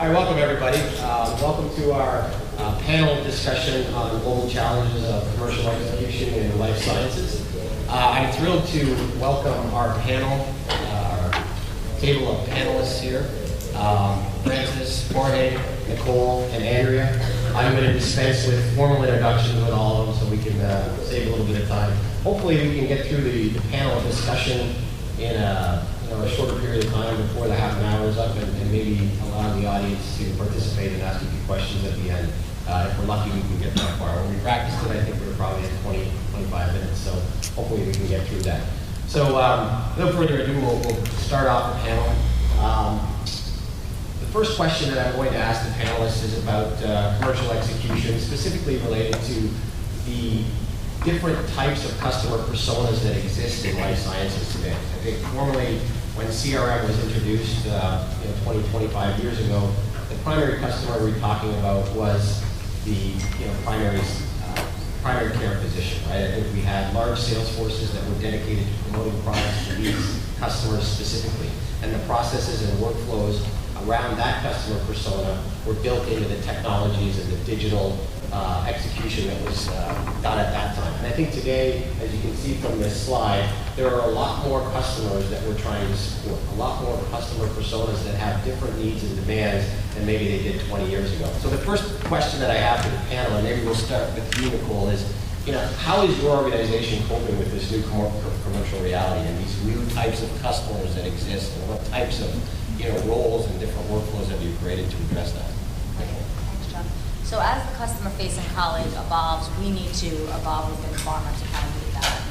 All right, welcome everybody. Welcome to our panel discussion on global challenges of commercial execution in life sciences. I'm thrilled to welcome our panel, our table of panelists here. Francis, Jorge, Nicole, and Andrea. I'm going to dispense with formal introductions with all of them so we can save a little bit of time. Hopefully we can get through the panel discussion in a shorter period of time before the half an hour is up and maybe allow the audience to participate and ask a few questions at the end. If we're lucky, we can get that far. When we practiced it, I think we're probably at 20, 25 minutes, so hopefully we can get through that. So without further ado, we'll start off the panel. The first question that I'm going to ask the panelists is about commercial execution, specifically related to the different types of customer personas that exist in life sciences today. I think formerly, when CRM was introduced 20, 25 years ago, the primary customer we were talking about was the primary care physician, right? I think we had large sales forces that were dedicated to promoting products to these customers specifically. And the processes and workflows around that customer persona were built into the technologies and the digital execution that was done at that time. And I think today, as you can see from this slide, there are a lot more customers that we're trying to support, a lot more customer personas that have different needs and demands than maybe they did 20 years ago. So the first question that I have for the panel, and maybe we'll start with you, Nicole, is how is your organization coping with this new commercial reality and these new types of customers that exist, and what types of roles and different workflows have you created to address that? Thanks, John. So as the customer-facing colleague evolves, we need to evolve within Pharma to kind of do that.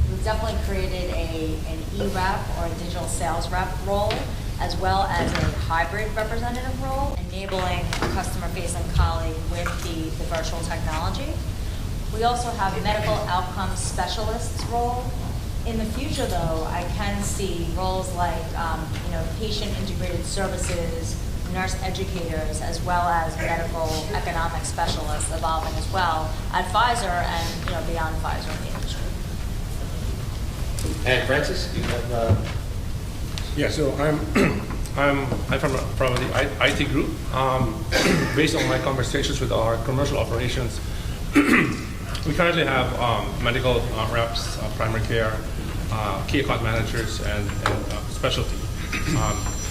We've definitely created an e-rep or a digital sales rep role, as well as a hybrid representative role, enabling a customer-facing colleague with the virtual technology. We also have a medical outcomes specialists role. In the future, though, I can see roles like patient-integrated services, nurse educators, as well as medical economic specialists evolving as well at Pfizer and beyond Pfizer in the industry. And Francis, do you have? Yeah, so I'm from the IT group. Based on my conversations with our commercial operations, we currently have medical reps, primary care, key account managers, and specialty.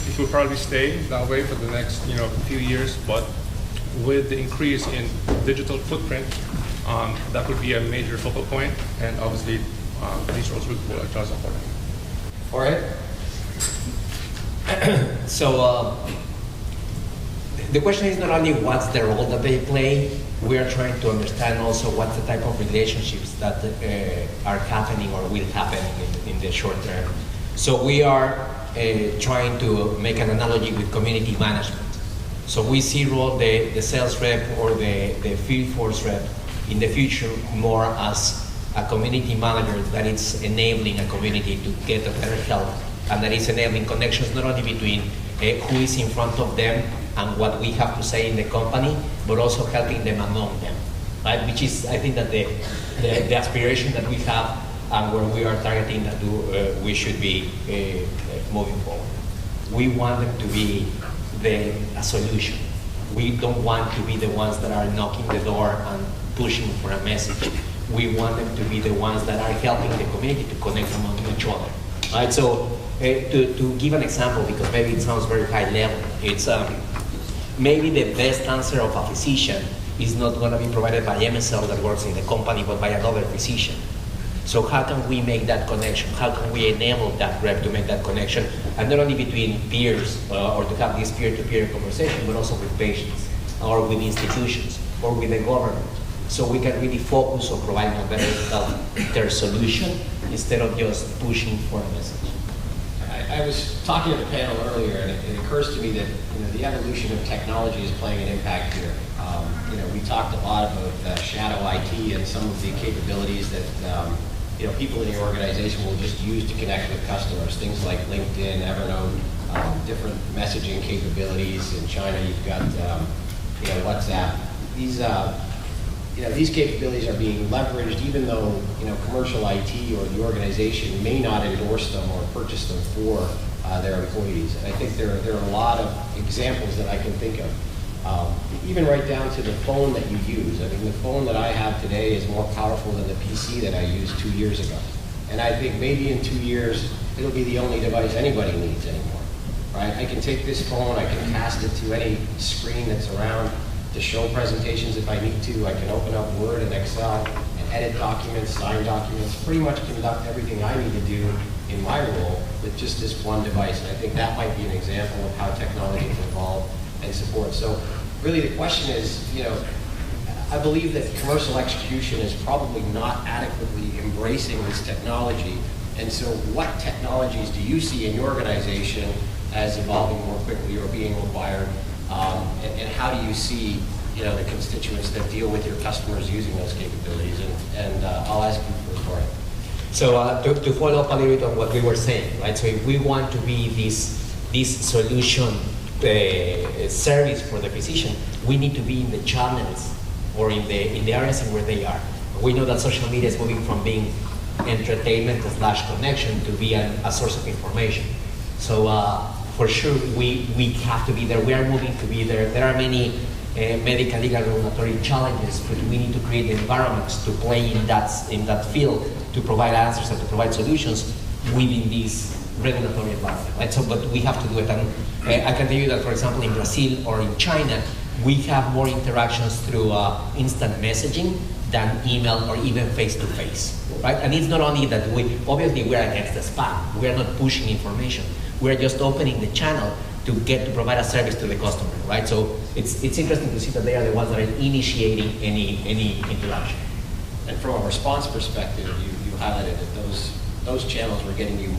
It will probably stay that way for the next few years, but with the increase in digital footprint, that could be a major focal point, and obviously these roles will adjust accordingly. All right. So the question is not only what's the role that they play, we are trying to understand also what's the type of relationships that are happening or will happen in the short term. So we are trying to make an analogy with community management. So we see the sales rep or the field force rep in the future more as a community manager that is enabling a community to get a better health, and that is enabling connections not only between who is in front of them and what we have to say in the company, but also helping them among them, right? Which is, I think, that the aspiration that we have and where we are targeting that we should be moving forward. We want them to be a solution. We don't want to be the ones that are knocking the door and pushing for a message. We want them to be the ones that are helping the community to connect among each other, right? So to give an example, because maybe it sounds very high level, it's maybe the best answer of a physician is not going to be provided by MSL that works in the company, but by another physician. So how can we make that connection? How can we enable that rep to make that connection? And not only between peers or to have this peer-to-peer conversation, but also with patients or with institutions or with the government. So we can really focus on providing a better healthcare solution instead of just pushing for a message. I was talking to the panel earlier, and it occurs to me that the evolution of technology is playing an impact here. We talked a lot about shadow IT and some of the capabilities that people in your organization will just use to connect with customers. Things like LinkedIn, Evernote, different messaging capabilities. In China, you've got WhatsApp. These capabilities are being leveraged, even though commercial IT or the organization may not endorse them or purchase them for their employees. And I think there are a lot of examples that I can think of. Even right down to the phone that you use. I mean, the phone that I have today is more powerful than the PC that I used 2 years ago. And I think maybe in 2 years, it'll be the only device anybody needs anymore, right? I can take this phone, I can cast it to any screen that's around to show presentations if I need to. I can open up Word and Excel and edit documents, sign documents, pretty much conduct everything I need to do in my role with just this one device. And I think that might be an example of how technology can evolve and support. So really the question is, I believe that commercial execution is probably not adequately embracing this technology. And so what technologies do you see in your organization as evolving more quickly or being required? And how do you see the constituents that deal with your customers using those capabilities? And I'll ask you first, Jorge. So to follow up a little bit on what we were saying, right? So if we want to be this solution service for the physician, we need to be in the channels or in the areas in where they are. We know that social media is moving from being entertainment / connection to be a source of information. So for sure, we have to be there. We are moving to be there. There are many medical, legal, regulatory challenges, but we need to create environments to play in that field to provide answers and to provide solutions within this regulatory environment. Right? So, but we have to do it. And I can tell you that, for example, in Brazil or in China, we have more interactions through instant messaging than email or even face-to-face, right? And it's not only that obviously we're against the spam. We're not pushing information. We're just opening the channel to provide a service to the customer, right? So it's interesting to see that they are the ones that are initiating any interaction. And from a response perspective, you highlighted that those channels were getting you,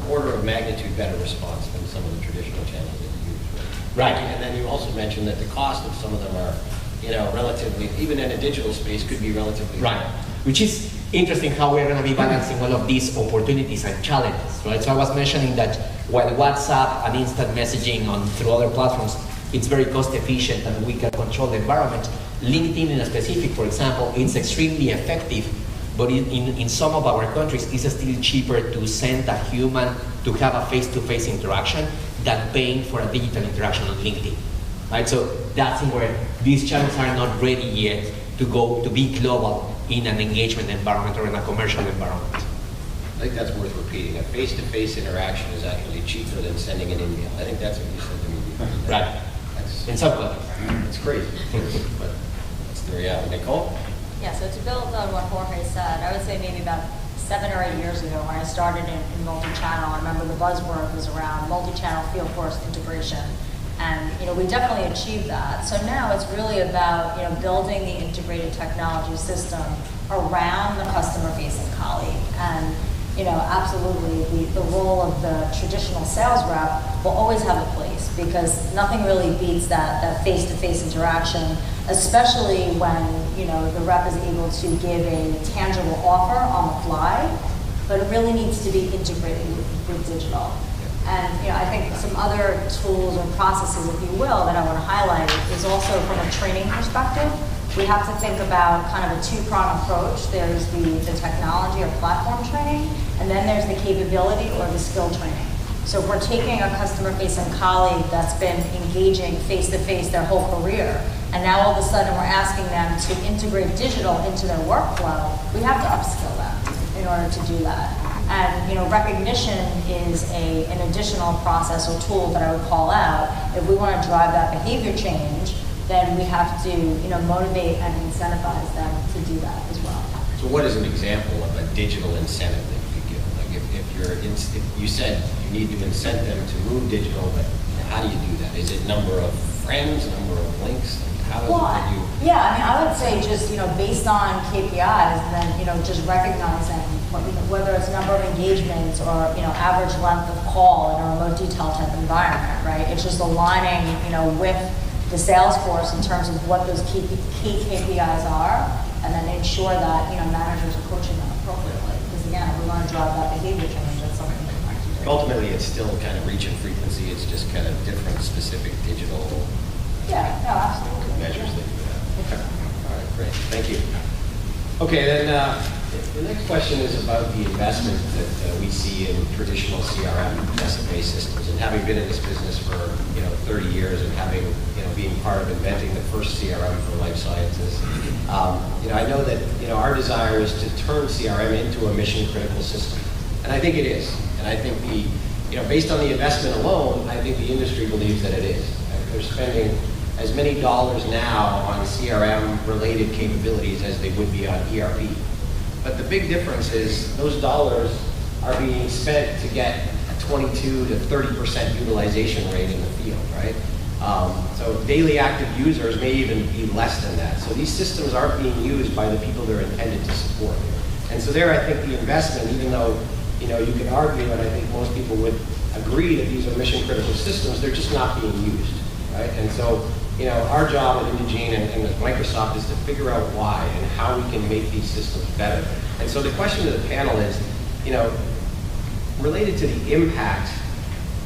order of magnitude better response than some of the traditional channels that you use. Right. And then you also mentioned that the cost of some of them are, relatively, even in a digital space, could be relatively right. high. Which is interesting how we're going to be balancing all of these opportunities and challenges, right? So I was mentioning that while WhatsApp and instant messaging through other platforms, it's very cost efficient and we can control the environment. LinkedIn in a specific, for example, it's extremely effective, but in some of our countries, it's still cheaper to send a human to have a face-to-face interaction than paying for a digital interaction on LinkedIn, right? So that's where these channels are not ready yet to be global in an engagement environment or in a commercial environment. I think that's worth repeating. A face-to-face interaction is actually cheaper than sending an email. I think that's what you said to me. Right. In some countries. It's crazy, but that's the reality. Nicole? Yeah, so to build on what Jorge said, I would say maybe about 7 or 8 years ago when I started in multi-channel, I remember the buzzword was around multi-channel field force integration. And we definitely achieved that. So now it's really about building the integrated technology system around the customer-facing colleague. And absolutely the role of the traditional sales rep will always have a place because nothing really beats that face-to-face interaction, especially when the rep is able to give a tangible offer on the fly, but it really needs to be integrated with digital. And I think some other tools or processes, if you will, that I want to highlight is also from a training perspective. We have to think about kind of a two-pronged approach. There's the technology or platform training, and then there's the capability or the skill training. So if we're taking a customer-facing colleague that's been engaging face-to-face their whole career, and now all of a sudden we're asking them to integrate digital into their workflow, we have to upskill them in order to do that. And recognition is an additional process or tool that I would call out. If we want to drive that behavior change, then we have to motivate and incentivize them to do that as well. So what is an example of a digital incentive that you give? Like if you said you need to incent them to move digital, but how do you do that? Is it number of friends, number of links? How is it you? Yeah, I would say just based on KPIs, then just recognizing whether it's number of engagements or average length of call in a remote detail type environment, right? It's just aligning with the sales force in terms of what those key KPIs are, and then ensure that managers are coaching them appropriately. Because again, if we want to drive that behavior change, that's something we have to do. Ultimately, it's still kind of reach and frequency. It's just kind of different specific digital absolutely. measures that you have. Okay. All right, great. Thank you. Okay, then The next question is about the investment that we see in traditional CRM based systems. And having been in this business for 30 years and having being part of inventing the first CRM for life sciences, I know that our desire is to turn CRM into a mission critical system, and I think it is. And I think based on the investment alone, I think the industry believes that it is. They're spending as many dollars now on CRM related capabilities as they would be on ERP. But the big difference is those dollars are being spent to get a 22 to 30% utilization rate in the field, right? So daily active users may even be less than that. So these systems aren't being used by the people they're intended to support. And so there, I think the investment, even though you can argue, and I think most people would agree that these are mission critical systems, they're just not being used, right? And so our job at Indegene and with Microsoft is to figure out why and how we can make these systems better. And so the question to the panel is, related to the impact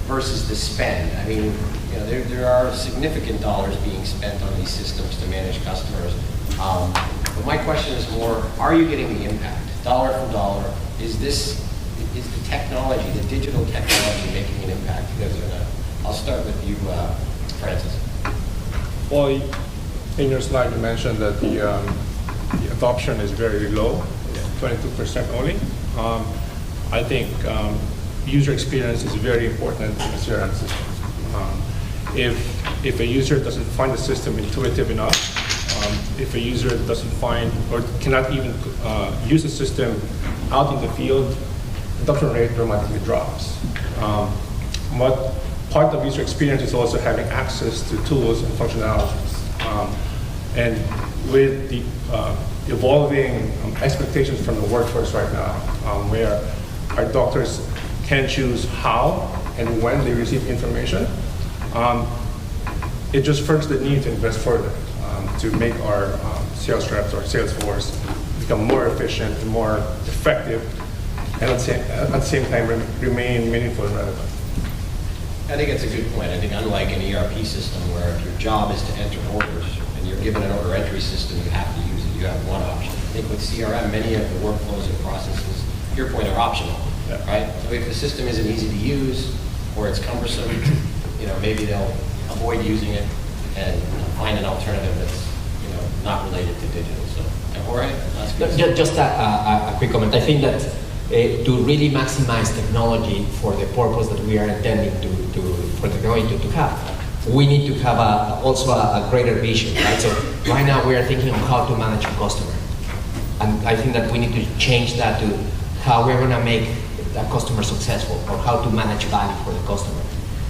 versus the spend. I mean, there are significant dollars being spent on these systems to manage customers. But my question is more, are you getting the impact? Dollar for dollar, is the technology, the digital technology making an impact? I'll start with you, Francis. Well, in your slide, you mentioned that the adoption is very low, 22% only. I think user experience is very important in a CRM system. If a user doesn't find the system intuitive enough, if a user doesn't find or cannot even use the system out in the field, adoption rate dramatically drops. But part of user experience is also having access to tools and functionalities. And with the evolving expectations from the workforce right now, where our doctors can choose how and when they receive information, it just furthers the need to invest further to make our sales reps or sales force become more efficient and more effective, and at the same time remain meaningful and relevant. I think it's a good point. I think unlike an ERP system where if your job is to enter orders and you're given an order entry system, you have to use it. You have one option. I think with CRM, many of the workflows and processes, to your point, are optional, right? So if the system isn't easy to use or it's cumbersome, maybe they'll avoid using it and find an alternative that's not related to digital. So, Jorge, just a quick comment. I think that to really maximize technology for the purpose that we are intending for technology to have, we need to have also a greater vision, right? So right now we are thinking on how to manage a customer. And I think that we need to change that to how we're going to make the customer successful or how to manage value for the customer.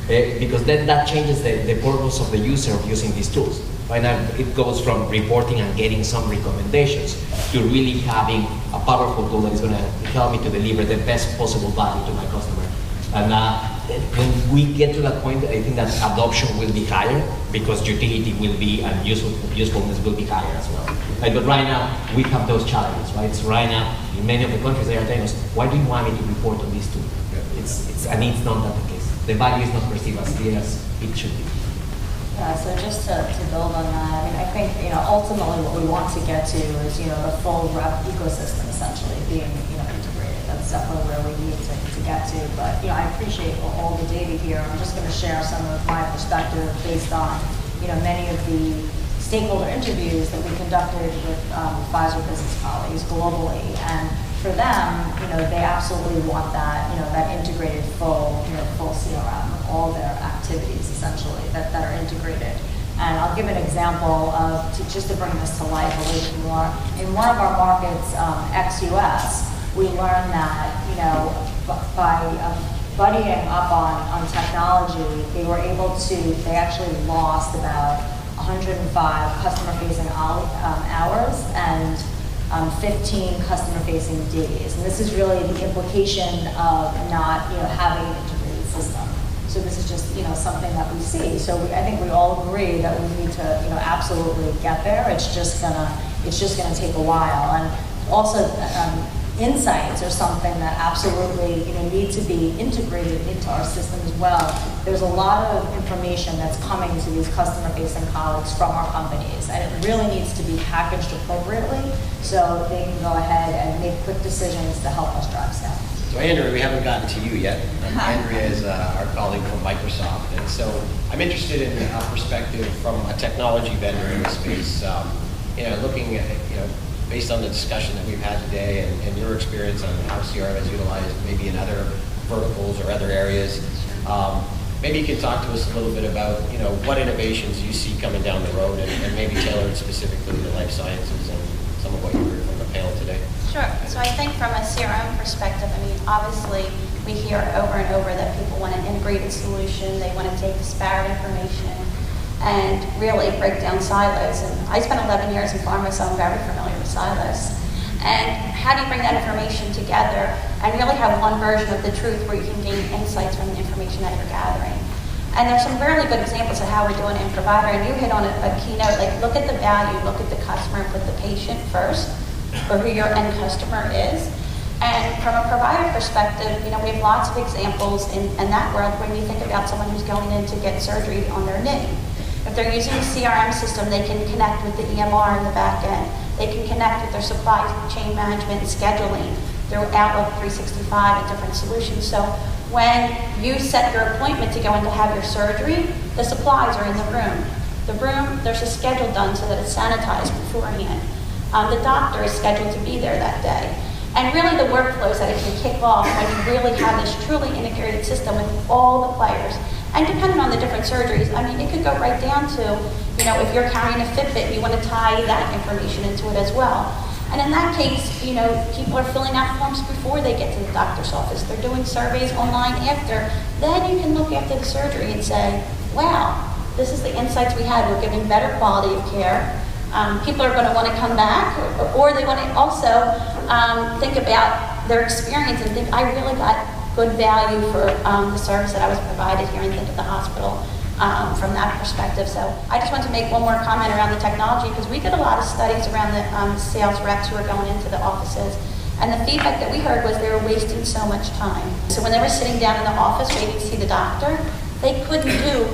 Because then that changes the purpose of the user of using these tools. Right now, it goes from reporting and getting some recommendations to really having a powerful tool that is going to help me to deliver the best possible value to my customer. And when we get to that point, I think that adoption will be higher because utility will be and usefulness will be higher as well. Right? But right now, we have those challenges, right? So right now, in many of the countries, they are telling us, why do you want me to report on this tool? And it's not that the case. The value is not perceived as clear as it should be. Yeah, so just to build on that, I think ultimately what we want to get to is the full rep ecosystem essentially being integrated. That's definitely where we need to get to. But I appreciate all the data here. I'm just going to share some of my perspective based on many of the stakeholder interviews that we conducted with Pfizer business colleagues globally, and for them, they absolutely want that that integrated full CRM, all their activities essentially that are integrated. And I'll give an example of just to bring this to life a little bit more. In one of our markets, ex-US, we learned that by buddying up on technology, they actually lost about 105 customer-facing hours and 15 customer-facing days. And this is really the implication of not having an integrated system. So this is just something that we see. So I think we all agree that we need to absolutely get there. It's just gonna take a while. And also insights are something that absolutely, need to be integrated into our system as well. There's a lot of information that's coming to these customer-facing colleagues from our companies, and it really needs to be packaged appropriately so they can go ahead and make quick decisions to help us drive sales. So Andrea, we haven't gotten to you yet. Andrea is our colleague from Microsoft, and so I'm interested in a perspective from a technology vendor in the space. Looking at, based on the discussion that we've had today and your experience on how CRM is utilized maybe in other verticals or other areas, maybe you can talk to us a little bit about, what innovations you see coming down the road and maybe tailored specifically to life sciences and some of what you heard from the panel today. Sure. So I think from a CRM perspective, obviously we hear over and over that people want an integrated solution. They want to take disparate information and really break down silos. And I spent 11 years in pharma, so I'm very familiar with silos. And how do you bring that information together and really have one version of the truth where you can gain insights from the information that you're gathering? And there's some really good examples of how we're doing it in provider, and you hit on a keynote, like look at the value, look at the customer, and put the patient first, or who your end customer is. And from a provider perspective, we have lots of examples in that world when you think about someone who's going in to get surgery on their knee. If they're using a CRM system, they can connect with the EMR in the back end. They can connect with their supply chain management and scheduling through Outlook 365 and different solutions. So when you set your appointment to go in to have your surgery, the supplies are in the room. There's a schedule done so that it's sanitized beforehand. The doctor is scheduled to be there that day. And really the workflows that it can kick off when you really have this truly integrated system with all the players. And depending on the different surgeries, it could go right down to, if you're carrying a Fitbit, you want to tie that information into it as well. And in that case, people are filling out forms before they get to the doctor's office. They're doing surveys online after. Then you can look after the surgery and say, wow, this is the insights we had. We're giving better quality of care. People are going to want to come back, or they want to also think about their experience and think, I really got good value for the service that I was provided here, and think of the hospital from that perspective. So I just want to make one more comment around the technology, because we did a lot of studies around the sales reps who are going into the offices, and the feedback that we heard was they were wasting so much time. So when they were sitting down in the office waiting to see the doctor, they couldn't do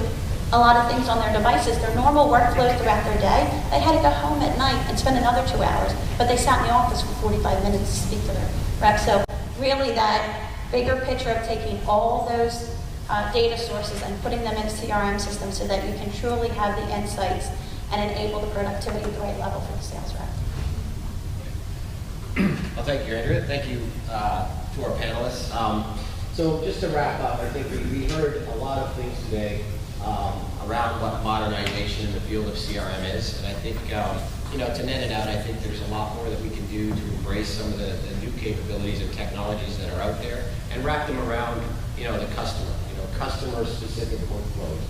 a lot of things on their devices. Their normal workflows throughout their day, they had to go home at night and spend another 2 hours, but they sat in the office for 45 minutes to speak to their rep. So really that bigger picture of taking all those data sources and putting them in a CRM system so that you can truly have the insights and enable the productivity at the right level for the sales rep. Well, thank you, Andrea. Thank you to our panelists. So just to wrap up, I think we heard a lot of things today around what modernization in the field of CRM is, and I think to net it out, I think there's a lot more that we can do to embrace some of the new capabilities and technologies that are out there and wrap them around the customer-specific workflows,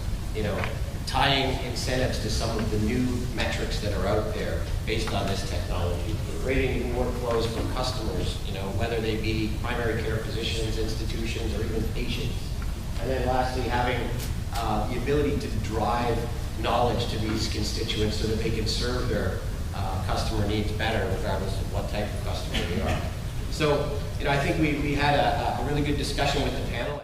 tying incentives to some of the new metrics that are out there based on this technology, creating new workflows for customers, whether they be primary care physicians, institutions, or even patients. And then lastly, having the ability to drive knowledge to these constituents so that they can serve their customer needs better regardless of what type of customer they are. So, I think we had a really good discussion with the panel.